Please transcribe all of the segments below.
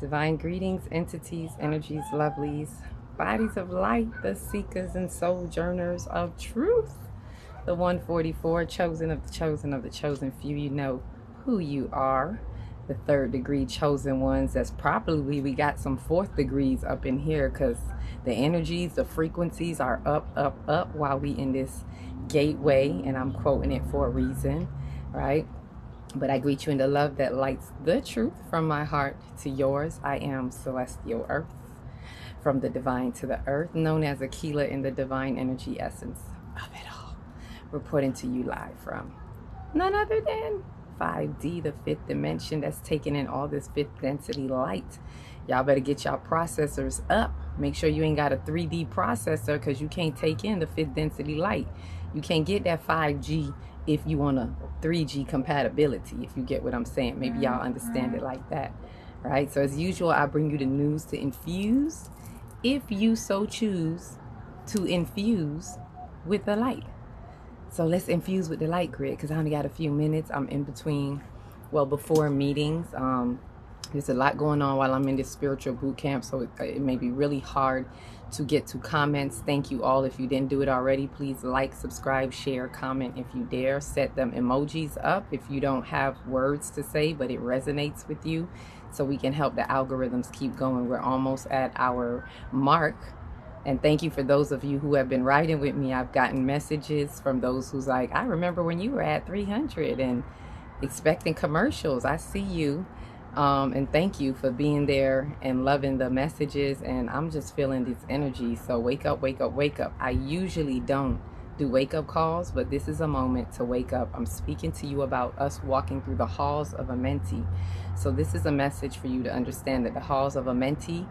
Divine greetings, entities, energies, lovelies, bodies of light, the seekers and sojourners of truth. The 144, chosen of the chosen of the chosen few. You know who you are. The third degree chosen ones. That's probably, we got some fourth degrees up in here because the energies, the frequencies are up, up, up while we in this gateway. And I'm quoting it for a reason, right? But I greet you in the love that lights the truth from my heart to yours. I am Celestial Earth, from the divine to the earth, known as Aquila in the divine energy essence of it all. Reporting to you live from none other than 5D, the fifth dimension that's taking in all this fifth density light. Y'all better get y'all processors up. Make sure you ain't got a 3D processor because you can't take in the fifth density light. You can't get that 5G if you want a 3G compatibility, if you get what I'm saying. Maybe y'all understand it like that, right? So as usual, I bring you the news to infuse, if you so choose to infuse with the light. So let's infuse with the light grid because I only got a few minutes. I'm in between, well, before meetings. There's a lot going on while I'm in this spiritual boot camp, so it may be really hard to get to comments. Thank you all. If you didn't do it already, please like, subscribe, share, comment if you dare. Set them emojis up if you don't have words to say, but it resonates with you, so we can help the algorithms keep going. We're almost at our mark. And thank you for those of you who have been riding with me. I've gotten messages from those who's like, I remember when you were at 300 and expecting commercials. I see you. And thank you for being there and loving the messages. And I'm just feeling this energy. So wake up, wake up, wake up. I usually don't do wake up calls, but this is a moment to wake up. I'm speaking to you about us walking through the halls of Amenti. So this is a message for you to understand that the halls of Amenti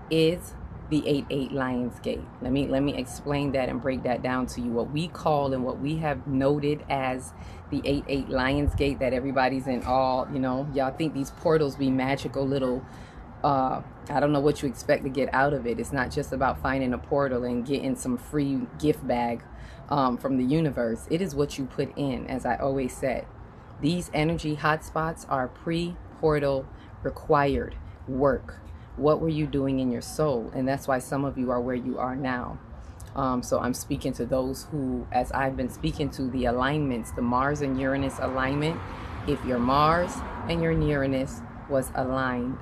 is the 8-8 Lions Gate. Let me explain that and break that down to you. What we call and what we have noted as the 8-8 Lions Gate, that everybody's in awe. You know, y'all think these portals be magical little, I don't know what you expect to get out of it. It's not just about finding a portal and getting some free gift bag from the universe. It is what you put in, as I always said. These energy hotspots are pre-portal required work. What were you doing in your soul? And that's why some of you are where you are now. So I'm speaking to those who, as I've been speaking to the alignments, the Mars and Uranus alignment. If your Mars and your Uranus was aligned,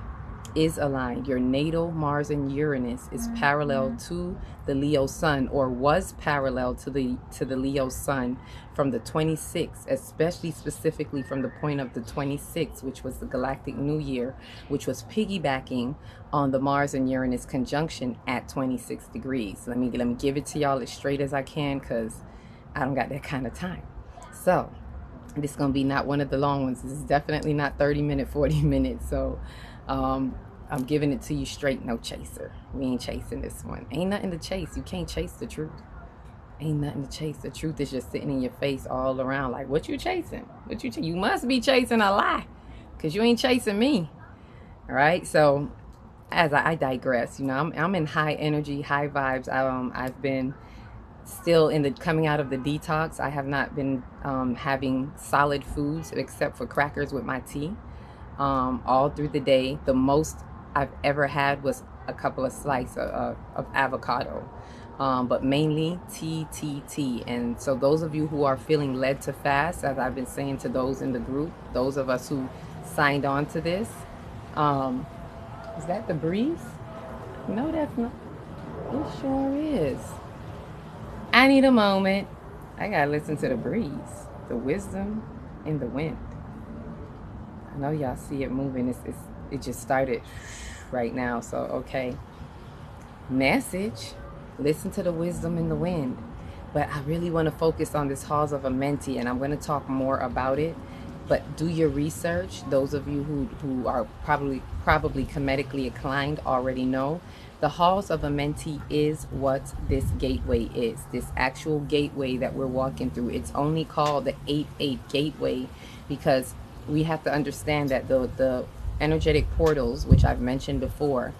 is aligned, your natal Mars and Uranus is parallel to the Leo sun, or was parallel to the Leo sun from the 26th, especially specifically from the point of the 26th, which was the galactic new year, which was piggybacking on the Mars and Uranus conjunction at 26 degrees. Let me give it to y'all as straight as I can because I don't got that kind of time. So this is gonna be not one of the long ones. This is definitely not 30 minutes, 40 minutes. So I'm giving it to you straight, no chaser. We ain't chasing this one. Ain't nothing to chase. You can't chase the truth. Ain't nothing to chase. The truth is just sitting in your face all around. Like, what you chasing? What you you must be chasing a lie, because you ain't chasing me. All right. So as I digress, you know, I'm in high energy, high vibes. I've been still in the coming out of the detox. I have not been having solid foods except for crackers with my tea all through the day. The most I've ever had was a couple of slices of avocado, but mainly tea. And so those of you who are feeling led to fast, as I've been saying to those in the group, those of us who signed on to this, is that the breeze? No, that's not. It sure is. I need a moment. I gotta listen to the breeze, the wisdom in the wind. I know y'all see it moving. It just started right now. So, okay. Message. Listen to the wisdom in the wind. But I really want to focus on this halls of Amenti, and I'm going to talk more about it. But do your research. Those of you who are probably comedically inclined already know. The halls of Amenti is what this gateway is. This actual gateway that we're walking through. It's only called the 8-8 gateway because we have to understand that the energetic portals, which I've mentioned before,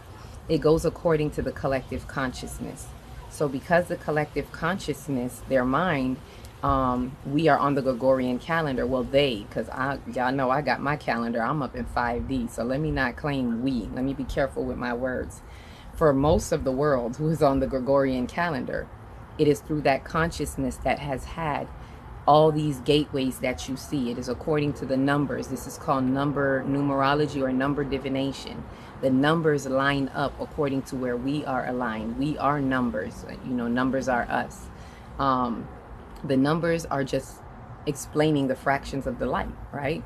it goes according to the collective consciousness. So because the collective consciousness, their mind, We are on the Gregorian calendar. Well, because y'all know I got my calendar. I'm up in 5D, so let me not claim we. Let me be careful with my words. For most of the world who is on the Gregorian calendar, it is through that consciousness that has had all these gateways that you see. It is according to the numbers. This is called number numerology or number divination. The numbers line up according to where we are aligned. We are numbers. Numbers are us. The numbers are just explaining the fractions of the light, right?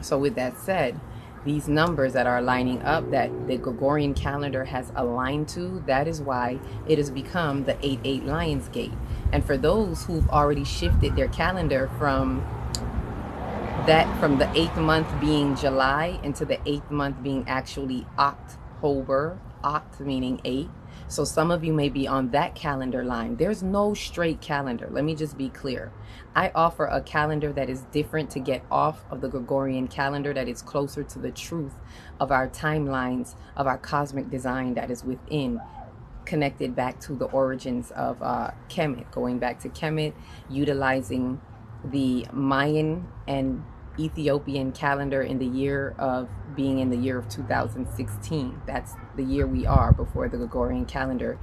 So with that said, these numbers that are lining up, that the Gregorian calendar has aligned to, that is why it has become the 8-8 Lionsgate. And for those who've already shifted their calendar from the 8th month being July into the 8th month being actually October, Oct meaning 8. So some of you may be on that calendar line. There's no straight calendar. Let me just be clear. I offer a calendar that is different to get off of the Gregorian calendar, that is closer to the truth of our timelines, of our cosmic design that is within, connected back to the origins of Kemet, going back to Kemet, utilizing the Mayan and Ethiopian calendar in the year of 2016. That's the year we are before the Gregorian calendar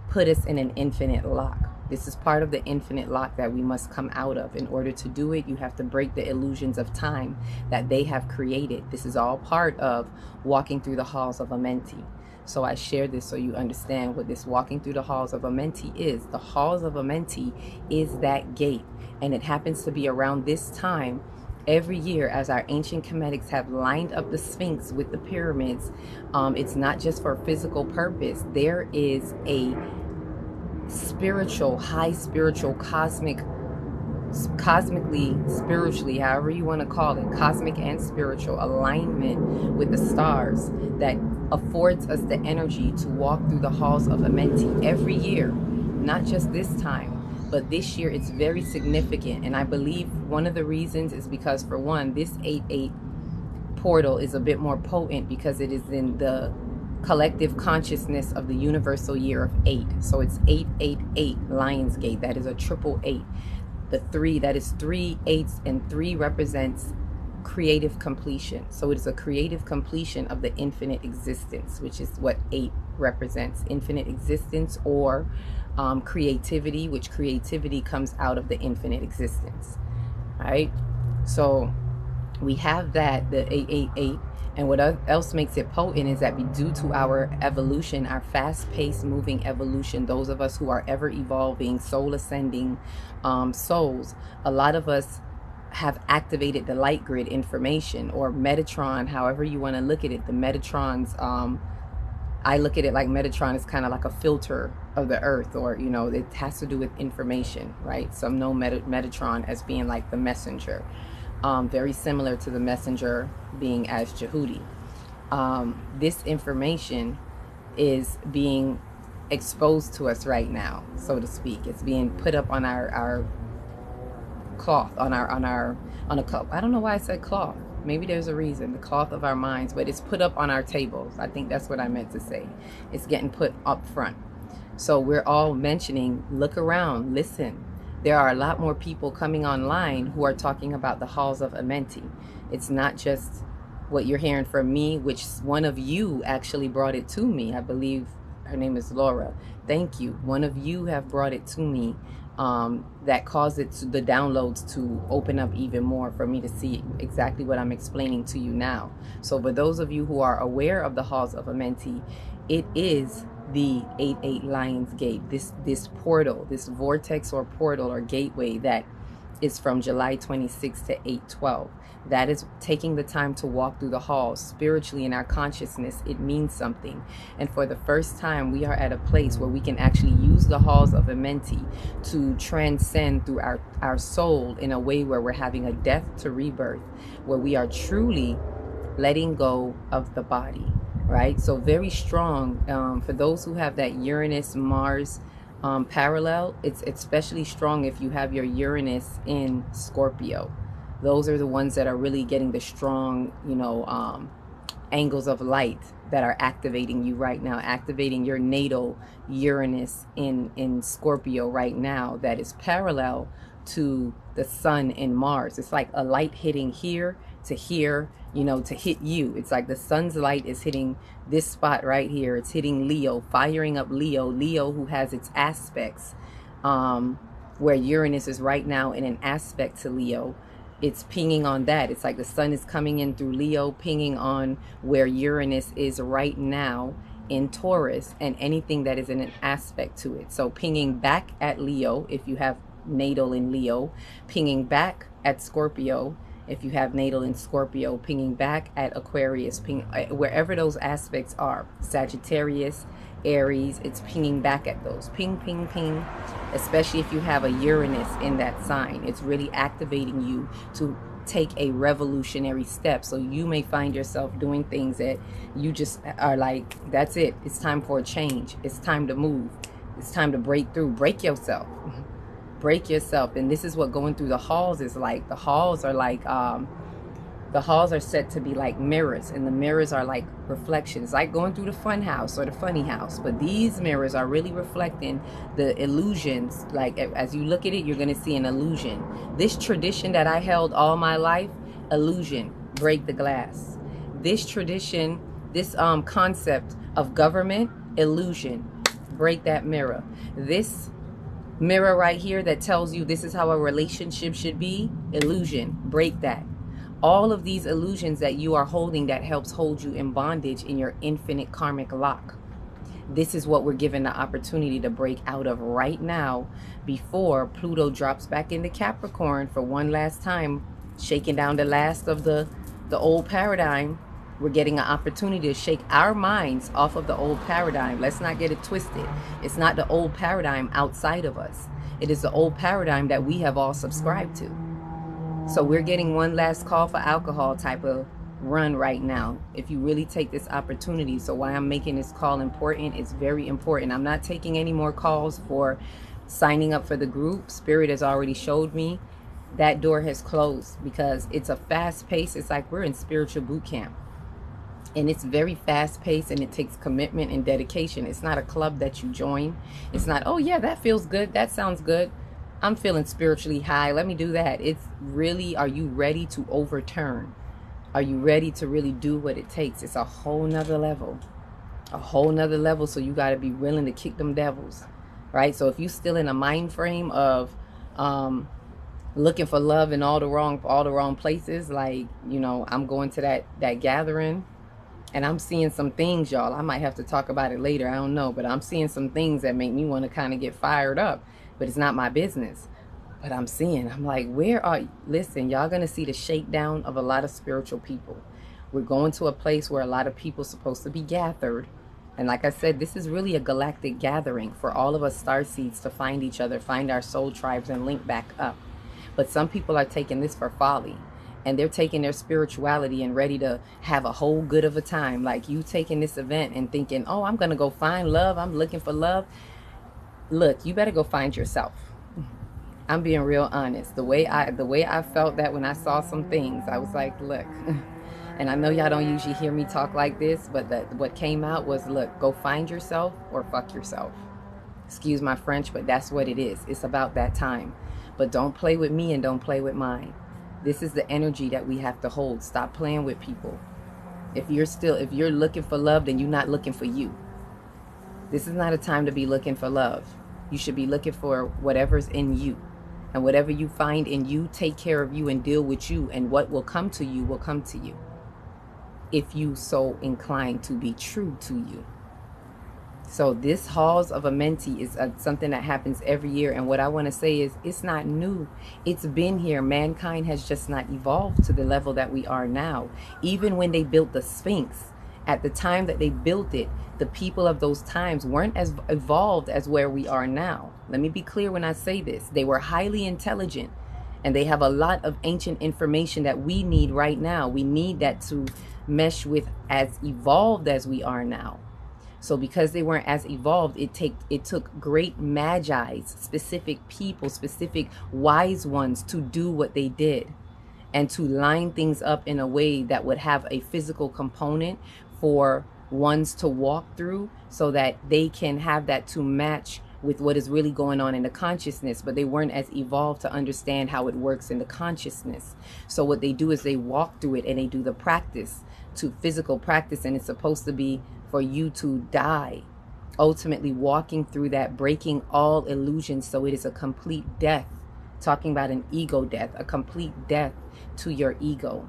put us in an infinite lock. This is part of the infinite lock that we must come out of. In order to do it, you have to break the illusions of time that they have created. This is all part of walking through the halls of Amenti. So I share this so you understand what this walking through the halls of Amenti is. The halls of Amenti is that gate, and it happens to be around this time every year, as our ancient Kemetics have lined up the Sphinx with the pyramids. It's not just for physical purpose. There is a spiritual, high spiritual, cosmically, spiritually, however you want to call it, cosmic and spiritual alignment with the stars that affords us the energy to walk through the halls of Amenti every year, not just this time. But this year it's very significant, and I believe one of the reasons is because, for one, this 8-8 portal is a bit more potent because it is in the collective consciousness of the universal year of 8. So it's 888 Lionsgate. That is a triple 8. The 3, that is 3 8s, and 3 represents creative completion. So it is a creative completion of the infinite existence, which is what 8 represents. Infinite existence, or creativity, which creativity comes out of the infinite existence. Right? So we have that, the 888. And what else makes it potent is that due to our evolution, our fast-paced moving evolution, those of us who are ever evolving, soul ascending souls, a lot of us have activated the light grid information, or Metatron, however you want to look at it. The Metatrons, I look at it like Metatron is kind of like a filter of the earth, or, it has to do with information, right? Some know Metatron as being like the messenger. Very similar to the messenger being as Jehudi. This information is being exposed to us right now, so to speak. It's being put up on our cloth, on a cup. I don't know why I said cloth. Maybe there's a reason, the cloth of our minds, but it's put up on our tables. I think that's what I meant to say. It's getting put up front. So we're all mentioning, look around, listen. There are a lot more people coming online who are talking about the halls of Amenti. It's not just what you're hearing from me, which one of you actually brought it to me. I believe her name is Laura. Thank you. One of you have brought it to me, that caused the downloads to open up even more for me to see exactly what I'm explaining to you now. So for those of you who are aware of the halls of Amenti, it is the 8-8 Lionsgate, this portal, this vortex or portal or gateway that is from July 26 to 8/12. That is taking the time to walk through the halls spiritually in our consciousness. It means something. And for the first time, we are at a place where we can actually use the halls of Amenti to transcend through our soul in a way where we're having a death to rebirth, where we are truly letting go of the body, right? So very strong. For those who have that Uranus-Mars parallel, it's especially strong if you have your Uranus in Scorpio. Those are the ones that are really getting the strong, angles of light that are activating you right now, activating your natal Uranus in Scorpio right now, that is parallel to the sun and Mars. It's like a light hitting here to here, you know, to hit you. It's like the sun's light is hitting this spot right here. It's hitting Leo, firing up Leo who has its aspects, where Uranus is right now in an aspect to Leo. It's pinging on that. It's like the sun is coming in through Leo, pinging on where Uranus is right now in Taurus, and anything that is in an aspect to it. So pinging back at Leo if you have natal in Leo, pinging back at Scorpio if you have natal in Scorpio, pinging back at Aquarius, wherever those aspects are, Sagittarius, Aries, it's pinging back at those. Ping, ping, ping. Especially if you have a Uranus in that sign, it's really activating you to take a revolutionary step. So you may find yourself doing things that you just are like, that's it. It's time for a change. It's time to move. It's time to break through. Break yourself. Break yourself. And this is what going through the halls is like. The halls are like, the halls are set to be like mirrors, and the mirrors are like reflections, like going through the fun house or the funny house. But these mirrors are really reflecting the illusions. Like as you look at it, you're going to see an illusion. This tradition that I held all my life, illusion, break the glass. This tradition, this concept of government, illusion, break that mirror. This mirror right here that tells you this is how a relationship should be, illusion, break that. All of these illusions that you are holding that helps hold you in bondage in your infinite karmic lock. This is what we're given the opportunity to break out of right now before Pluto drops back into Capricorn for one last time, shaking down the last of the old paradigm. We're getting an opportunity to shake our minds off of the old paradigm. Let's not get it twisted. It's not the old paradigm outside of us. It is the old paradigm that we have all subscribed to. So we're getting one last call for alcohol type of run right now. If you really take this opportunity. So why I'm making this call important, it's very important. I'm not taking any more calls for signing up for the group. Spirit has already showed me that door has closed because it's a fast pace. It's like we're in spiritual boot camp. And it's very fast paced, and it takes commitment and dedication. It's not a club that you join. It's not, oh yeah, that feels good. That sounds good. I'm feeling spiritually high. Let me do that. It's really, are you ready to overturn? Are you ready to really do what it takes? It's a whole nother level. A whole nother level. So you got to be willing to kick them devils. Right? So if you're still in a mind frame of looking for love in all the wrong places, like, you know, I'm going to that gathering and I'm seeing some things, y'all. I might have to talk about it later. I don't know. But I'm seeing some things that make me want to kind of get fired up. But it's not my business. But I'm like, where are you? Listen, y'all going to see the shakedown of a lot of spiritual people. We're going to a place where a lot of people are supposed to be gathered. And like I said, this is really a galactic gathering for all of us starseeds to find each other, find our soul tribes, and link back up. But some people are taking this for folly. And they're taking their spirituality and ready to have a whole good of a time. Like you taking this event and thinking, oh, I'm going to go find love. I'm looking for love. Look, you better go find yourself. I'm being real honest. The way I felt that when I saw some things, I was like, look, and I know y'all don't usually hear me talk like this, but what came out was, look, go find yourself or fuck yourself. Excuse my French, but that's what it is. It's about that time. But don't play with me and don't play with mine. This is the energy that we have to hold. Stop playing with people. If you're looking for love, then you're not looking for you. This is not a time to be looking for love. You should be looking for whatever's in you. And whatever you find in you, take care of you and deal with you. And what will come to you will come to you. If you so inclined to be true to you. So this Halls of Amenti is something that happens every year. And what I want to say is it's not new. It's been here. Mankind has just not evolved to the level that we are now. Even when they built the Sphinx, at the time that they built it, the people of those times weren't as evolved as where we are now. Let me be clear when I say this. They were highly intelligent, and they have a lot of ancient information that we need right now. We need that to mesh with as evolved as we are now. So because they weren't as evolved, it took great magi's, specific people, specific wise ones to do what they did, and to line things up in a way that would have a physical component for ones to walk through, so that they can have that to match with what is really going on in the consciousness, but they weren't as evolved to understand how it works in the consciousness. So what they do is they walk through it and they do the practice, to physical practice, and it's supposed to be for you to die, ultimately walking through that, breaking all illusions, so it is a complete death, talking about an ego death, a complete death to your ego.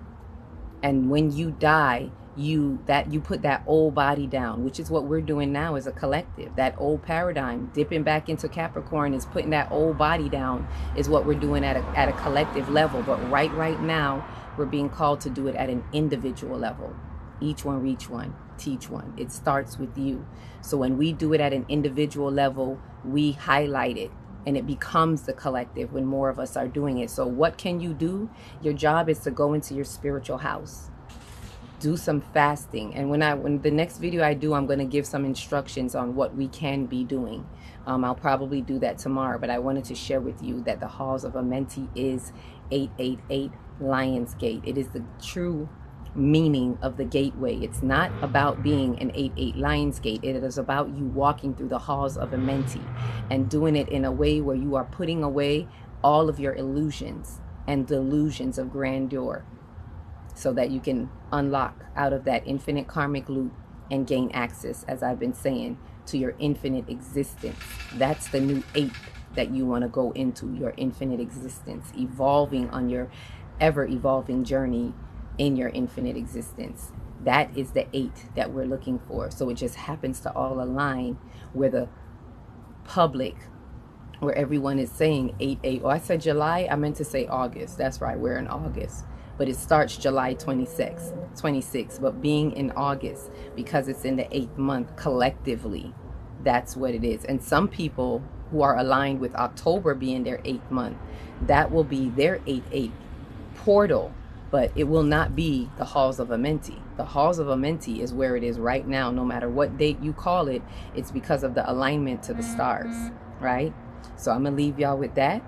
And when you die, you put that old body down, which is what we're doing now as a collective. That old paradigm, dipping back into Capricorn, is putting that old body down, is what we're doing at a collective level. But right now, we're being called to do it at an individual level. Each one reach one, teach one. It starts with you. So when we do it at an individual level, we highlight it, and it becomes the collective when more of us are doing it. So what can you do? Your job is to go into your spiritual house, do some fasting. And when the next video I do, I'm going to give some instructions on what we can be doing. I'll probably do that tomorrow, but I wanted to share with you that the halls of Amenti is 888 Lionsgate. It is the true meaning of the gateway. It's not about being an 88 Lionsgate. It is about you walking through the halls of Amenti and doing it in a way where you are putting away all of your illusions and delusions of grandeur, so that you can unlock out of that infinite karmic loop and gain access, as I've been saying, to your infinite existence. That's the new 8 that you want to go into, your infinite existence, evolving on your ever-evolving journey in your infinite existence. That is the 8 that we're looking for. So it just happens to all align where the public, where everyone is saying 8-8. Oh, I said July, I meant to say August. That's right, we're in August. But it starts July 26, but being in August, because it's in the 8th month collectively, that's what it is. And some people who are aligned with October being their 8th month, that will be their 8-8 portal, but it will not be the halls of Amenti. The halls of Amenti is where it is right now. No matter what date you call it, it's because of the alignment to the stars, right? So I'm gonna leave y'all with that.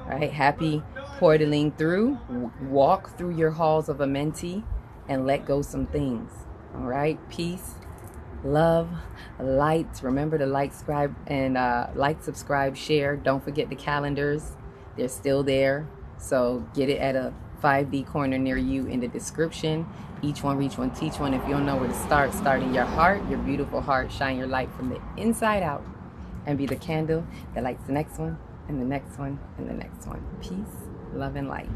All right, happy portaling through. Walk through your halls of Amenti and let go some things. All right, peace, love, light. Remember to like, subscribe, and subscribe, share. Don't forget the calendars. They're still there. So get it at a 5D corner near you in the description. Each one, reach one, teach one. If you don't know where to start, start in your heart, your beautiful heart. Shine your light from the inside out and be the candle that lights the next one, and the next one, and the next one. Peace, love, and light.